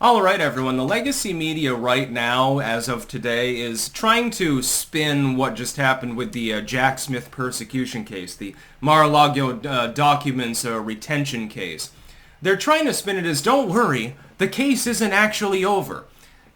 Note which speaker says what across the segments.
Speaker 1: All right, everyone. The legacy media right now, as of today, is trying to spin what just happened with the Jack Smith persecution case, the Maralago documents retention case. They're trying to spin it as, don't worry, the case isn't actually over.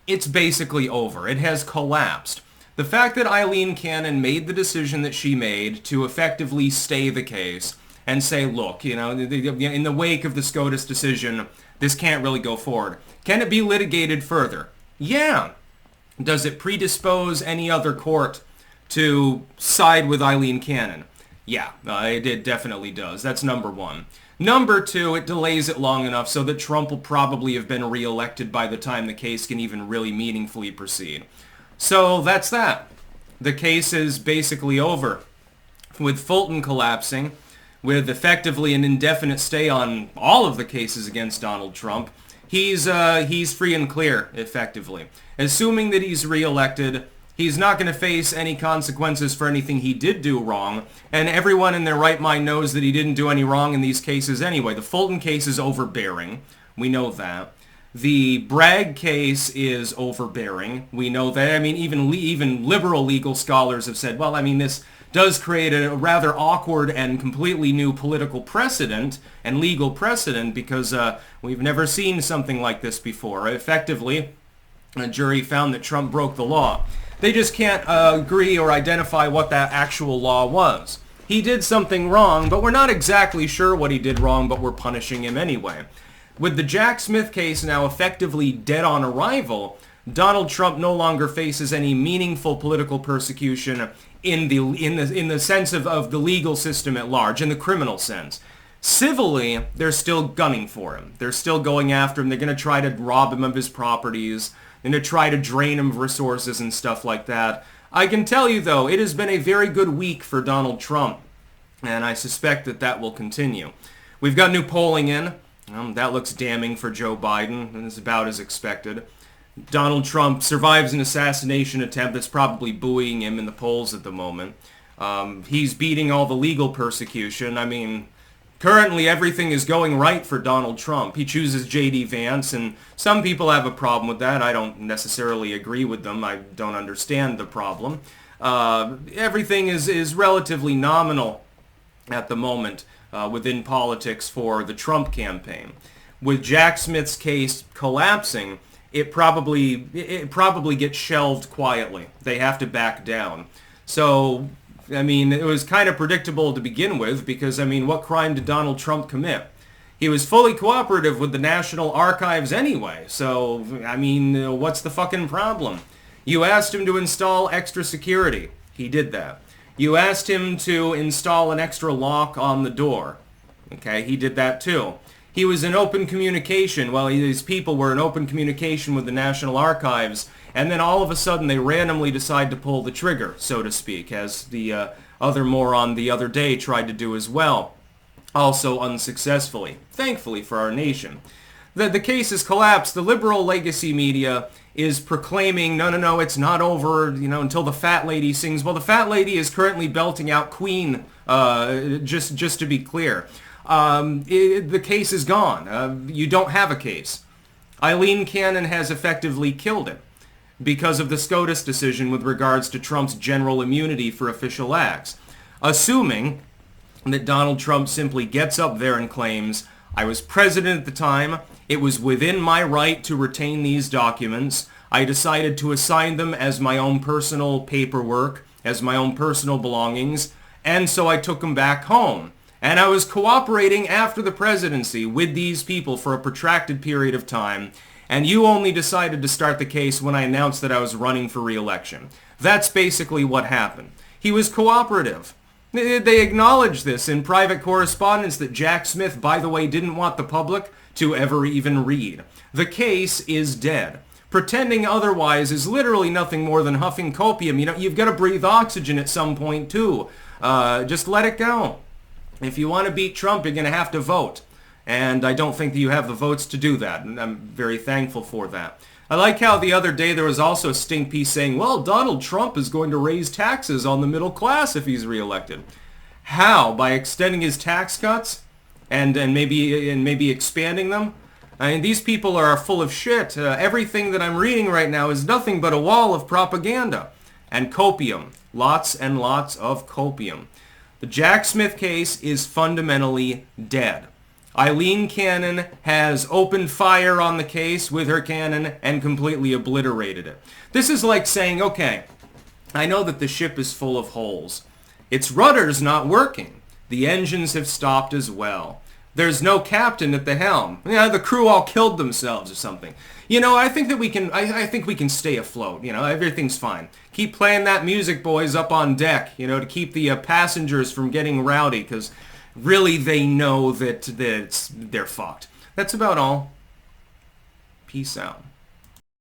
Speaker 1: It's basically over. It has collapsed. The fact that Eileen Cannon made the decision that she made to effectively stay the case and say, look, in the wake of the SCOTUS decision, this can't really go forward. Can it be litigated further? Yeah. Does it predispose any other court to side with Eileen Cannon? Yeah, it definitely does. That's number one. Number two, it delays it long enough so that Trump will probably have been reelected by the time the case can even really meaningfully proceed. So that's that. The case is basically over. With Fulton collapsing, with effectively an indefinite stay on all of the cases against Donald Trump, he's free and clear, effectively. Assuming that he's reelected, he's not going to face any consequences for anything he did do wrong, and everyone in their right mind knows that he didn't do any wrong in these cases anyway. The Fulton case is overbearing. We know that. The Bragg case is overbearing. We know that. I mean, even liberal legal scholars have said, well, this does create a rather awkward and completely new political precedent and legal precedent because we've never seen something like this before. Effectively, a jury found that Trump broke the law. They just can't agree or identify what that actual law was. He did something wrong, but we're not exactly sure what he did wrong, but we're punishing him anyway. With the Jack Smith case now effectively dead on arrival, Donald Trump no longer faces any meaningful political persecution in the sense of the legal system at large, in the criminal sense. Civilly, they're still gunning for him. They're still going after him. They're going to try to rob him of his properties. They're going to try to drain him of resources and stuff like that. I can tell you, though, it has been a very good week for Donald Trump, and I suspect that will continue. We've got new polling in. That looks damning for Joe Biden, and it's about as expected. Donald Trump survives an assassination attempt that's probably buoying him in the polls at the moment. He's beating all the legal persecution. Currently everything is going right for Donald Trump. He chooses J.D. Vance, and some people have a problem with that. I don't necessarily agree with them. I don't understand the problem. Everything is relatively nominal at the moment within politics for the Trump campaign. With Jack Smith's case collapsing, it probably gets shelved quietly. They have to back down. So, it was kind of predictable to begin with because, what crime did Donald Trump commit? He was fully cooperative with the National Archives anyway. So, what's the fucking problem? You asked him to install extra security. He did that. You asked him to install an extra lock on the door. Okay, he did that too. He was in open communication. Well, these people were in open communication with the National Archives, and then all of a sudden they randomly decide to pull the trigger, so to speak, as the other moron the other day tried to do as well. Also unsuccessfully, thankfully for our nation. The case has collapsed. The liberal legacy media is proclaiming, no, it's not over, until the fat lady sings. Well, the fat lady is currently belting out Queen, just to be clear. The case is gone. You don't have a case. Eileen Cannon has effectively killed it because of the SCOTUS decision with regards to Trump's general immunity for official acts. Assuming that Donald Trump simply gets up there and claims, I was president at the time, it was within my right to retain these documents, I decided to assign them as my own personal paperwork, as my own personal belongings, and so I took them back home. And I was cooperating after the presidency with these people for a protracted period of time, and you only decided to start the case when I announced that I was running for re-election. That's basically what happened. He was cooperative. They acknowledged this in private correspondence that Jack Smith, by the way, didn't want the public to ever even read. The case is dead. Pretending otherwise is literally nothing more than huffing copium. You've got to breathe oxygen at some point, too. Just let it go. If you want to beat Trump, you're going to have to vote. And I don't think that you have the votes to do that. And I'm very thankful for that. I like how the other day there was also a stink piece saying, well, Donald Trump is going to raise taxes on the middle class if he's reelected. How? By extending his tax cuts? And maybe expanding them? I mean, these people are full of shit. Everything that I'm reading right now is nothing but a wall of propaganda. And copium. Lots and lots of copium. The Jack Smith case is fundamentally dead. Eileen Cannon has opened fire on the case with her cannon and completely obliterated it. This is like saying, okay, I know that the ship is full of holes. Its rudder's not working. The engines have stopped as well. There's no captain at the helm. Yeah, the crew all killed themselves or something. You know, I think that we can. I think we can stay afloat. You know, everything's fine. Keep playing that music, boys, up on deck. You know, to keep the passengers from getting rowdy, because really they know that they're fucked. That's about all. Peace out.